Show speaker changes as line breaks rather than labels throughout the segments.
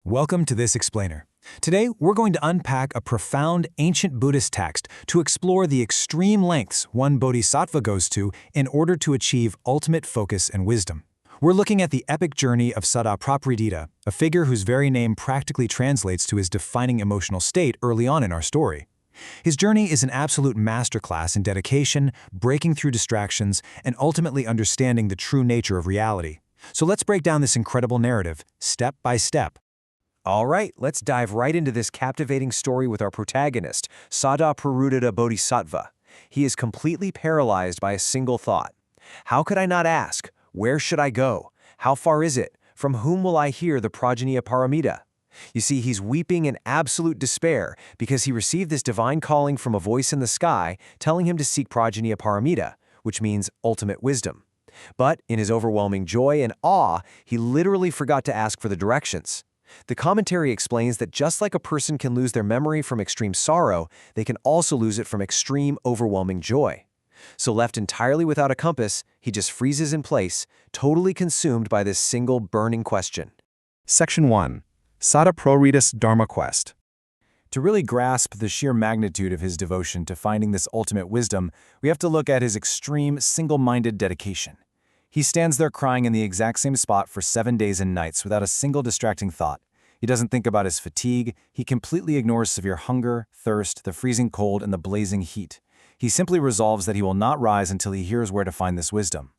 Welcome to This Explainer. Today, we're going to unpack a profound ancient Buddhist text to explore the extreme lengths one bodhisattva goes to in order to achieve ultimate focus and wisdom. We're looking at the epic journey of Sadaprapridita, a figure whose very name practically translates to his defining emotional state early on in our story. His journey is an absolute masterclass in dedication, breaking through distractions, and ultimately understanding the true nature of reality. So let's break down this incredible narrative, step by step.
All right, let's dive right into this captivating story with our protagonist, Sadaprarudita Bodhisattva. He is completely paralyzed by a single thought. How could I not ask? Where should I go? How far is it? From whom will I hear the Prajna Paramita? You see, he's weeping in absolute despair because he received this divine calling from a voice in the sky telling him to seek Prajna Paramita, which means ultimate wisdom. But in his overwhelming joy and awe, he literally forgot to ask for the directions. The commentary explains that just like a person can lose their memory from extreme sorrow, they can also lose it from extreme, overwhelming joy. So left entirely without a compass, he just freezes in place, totally consumed by this single burning question.
Section 1. Sadaprarudita's Dharma Quest.
To really grasp the sheer magnitude of his devotion to finding this ultimate wisdom, we have to look at his extreme, single-minded dedication. He stands there crying in the exact same spot for 7 days and nights without a single distracting thought. He doesn't think about his fatigue. He completely ignores severe hunger, thirst, the freezing cold, and the blazing heat. He simply resolves that he will not rise until he hears where to find this wisdom.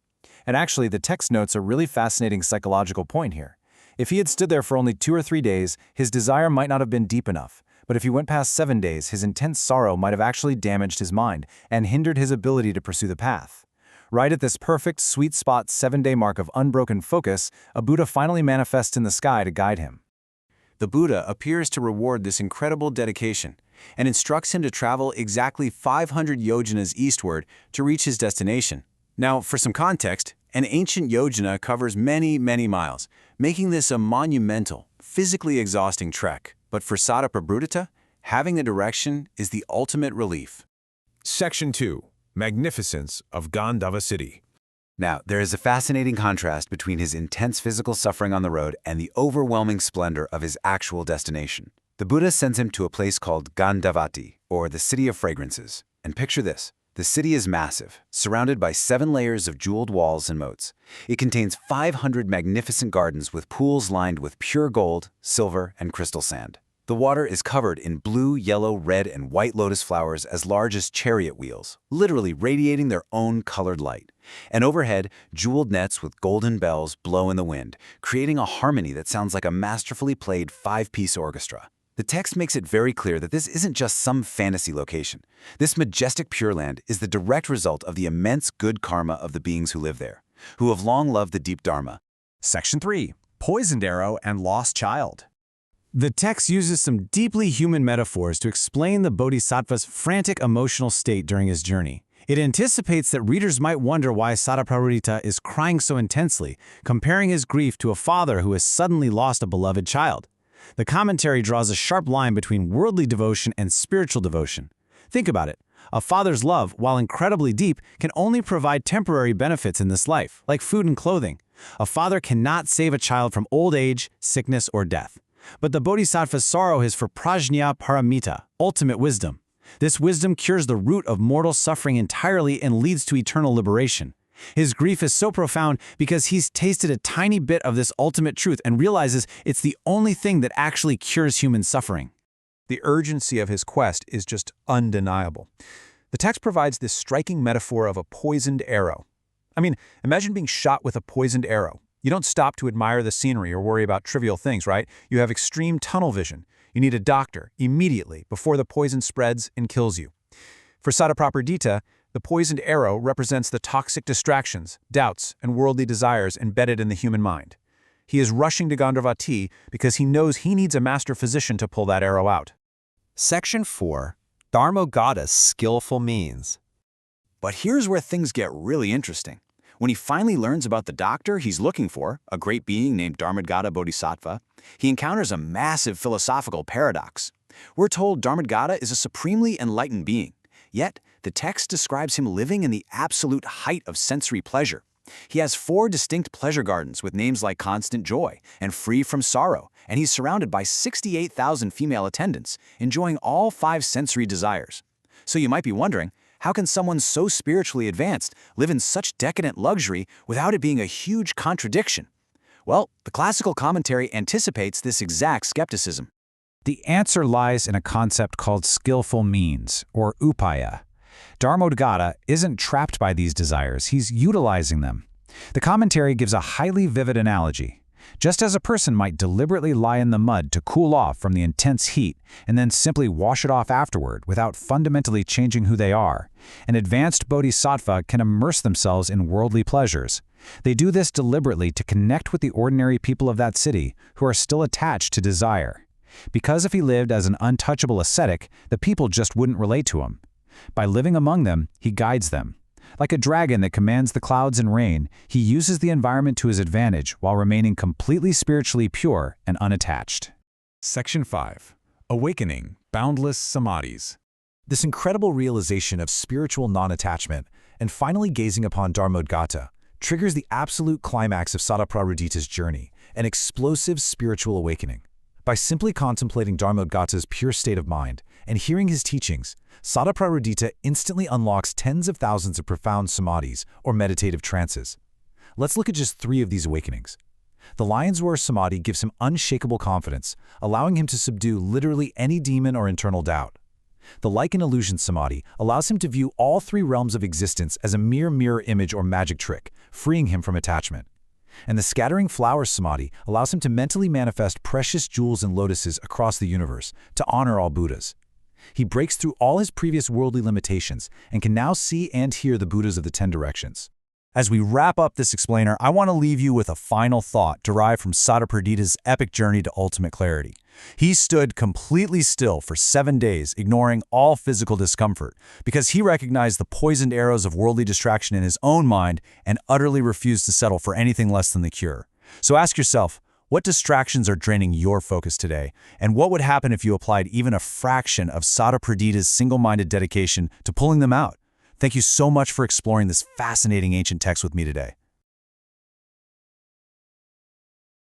And actually, the text notes a really fascinating psychological point here. If he had stood there for only 2 or 3 days, his desire might not have been deep enough. But if he went past 7 days, his intense sorrow might have actually damaged his mind and hindered his ability to pursue the path. Right at this perfect, sweet spot 7-day mark of unbroken focus, a Buddha finally manifests in the sky to guide him.
The Buddha appears to reward this incredible dedication and instructs him to travel exactly 500 yojanas eastward to reach his destination. Now, for some context, an ancient yojana covers many, many miles, making this a monumental, physically exhausting trek. But for Sadaprarudita, having the direction is the ultimate relief.
Section 2. Magnificence of Gandhava City.
Now, there is a fascinating contrast between his intense physical suffering on the road and the overwhelming splendor of his actual destination. The Buddha sends him to a place called Gandhavati, or the City of Fragrances. And picture this. The city is massive, surrounded by 7 layers of jeweled walls and moats. It contains 500 magnificent gardens with pools lined with pure gold, silver, and crystal sand. The water is covered in blue, yellow, red, and white lotus flowers as large as chariot wheels, literally radiating their own colored light. And overhead, jeweled nets with golden bells blow in the wind, creating a harmony that sounds like a masterfully played 5-piece orchestra. The text makes it very clear that this isn't just some fantasy location. This majestic Pure Land is the direct result of the immense good karma of the beings who live there, who have long loved the deep Dharma.
Section 3. Poisoned Arrow and Lost Child.
The text uses some deeply human metaphors to explain the bodhisattva's frantic emotional state during his journey. It anticipates that readers might wonder why Sadaprarudita is crying so intensely, comparing his grief to a father who has suddenly lost a beloved child. The commentary draws a sharp line between worldly devotion and spiritual devotion. Think about it. A father's love, while incredibly deep, can only provide temporary benefits in this life, like food and clothing. A father cannot save a child from old age, sickness, or death. But the bodhisattva's sorrow is for Prajna Paramita, ultimate wisdom. This wisdom cures the root of mortal suffering entirely and leads to eternal liberation. His grief is so profound because he's tasted a tiny bit of this ultimate truth and realizes it's the only thing that actually cures human suffering.
The urgency of his quest is just undeniable. The text provides this striking metaphor of a poisoned arrow. I mean, imagine being shot with a poisoned arrow. You don't stop to admire the scenery or worry about trivial things, right? You have extreme tunnel vision. You need a doctor immediately before the poison spreads and kills you. For Sadaprapridita, the poisoned arrow represents the toxic distractions, doubts, and worldly desires embedded in the human mind. He is rushing to Gandhavati because he knows he needs a master physician to pull that arrow out.
Section 4. Dharmagata's Skillful Means.
But here's where things get really interesting. When he finally learns about the doctor he's looking for, a great being named Dharmagata Bodhisattva, he encounters a massive philosophical paradox. We're told Dharmagata is a supremely enlightened being, yet the text describes him living in the absolute height of sensory pleasure.
He has 4 distinct pleasure gardens with names like Constant Joy and Free from Sorrow, and he's surrounded by 68,000 female attendants, enjoying all 5 sensory desires. So you might be wondering, how can someone so spiritually advanced live in such decadent luxury without it being a huge contradiction? Well, the classical commentary anticipates this exact skepticism.
The answer lies in a concept called skillful means, or upaya. Dharmodgata isn't trapped by these desires, he's utilizing them. The commentary gives a highly vivid analogy. Just as a person might deliberately lie in the mud to cool off from the intense heat and then simply wash it off afterward without fundamentally changing who they are, an advanced bodhisattva can immerse themselves in worldly pleasures. They do this deliberately to connect with the ordinary people of that city who are still attached to desire. Because if he lived as an untouchable ascetic, the people just wouldn't relate to him. By living among them, he guides them. Like a dragon that commands the clouds and rain, he uses the environment to his advantage while remaining completely spiritually pure and unattached.
Section 5. Awakening Boundless Samadhis.
This incredible realization of spiritual non-attachment and finally gazing upon Dharmodgata triggers the absolute climax of Sadaprarudita's journey, an explosive spiritual awakening. By simply contemplating Dharmodgata's pure state of mind and hearing his teachings, Sadaprarudita instantly unlocks tens of thousands of profound samadhis, or meditative trances. Let's look at just 3 of these awakenings. The Lion's Roar Samadhi gives him unshakable confidence, allowing him to subdue literally any demon or internal doubt. The Lichen Illusion Samadhi allows him to view all 3 realms of existence as a mere mirror image or magic trick, freeing him from attachment. And the Scattering Flowers Samadhi allows him to mentally manifest precious jewels and lotuses across the universe to honor all Buddhas. He breaks through all his previous worldly limitations and can now see and hear the Buddhas of the 10 directions.
As we wrap up this explainer, I want to leave you with a final thought derived from Sadaprudita's epic journey to ultimate clarity. He stood completely still for 7 days, ignoring all physical discomfort, because he recognized the poisoned arrows of worldly distraction in his own mind and utterly refused to settle for anything less than the cure. So ask yourself, what distractions are draining your focus today? And what would happen if you applied even a fraction of Sadaprudita's single-minded dedication to pulling them out? Thank you so much for exploring this fascinating ancient text with me today.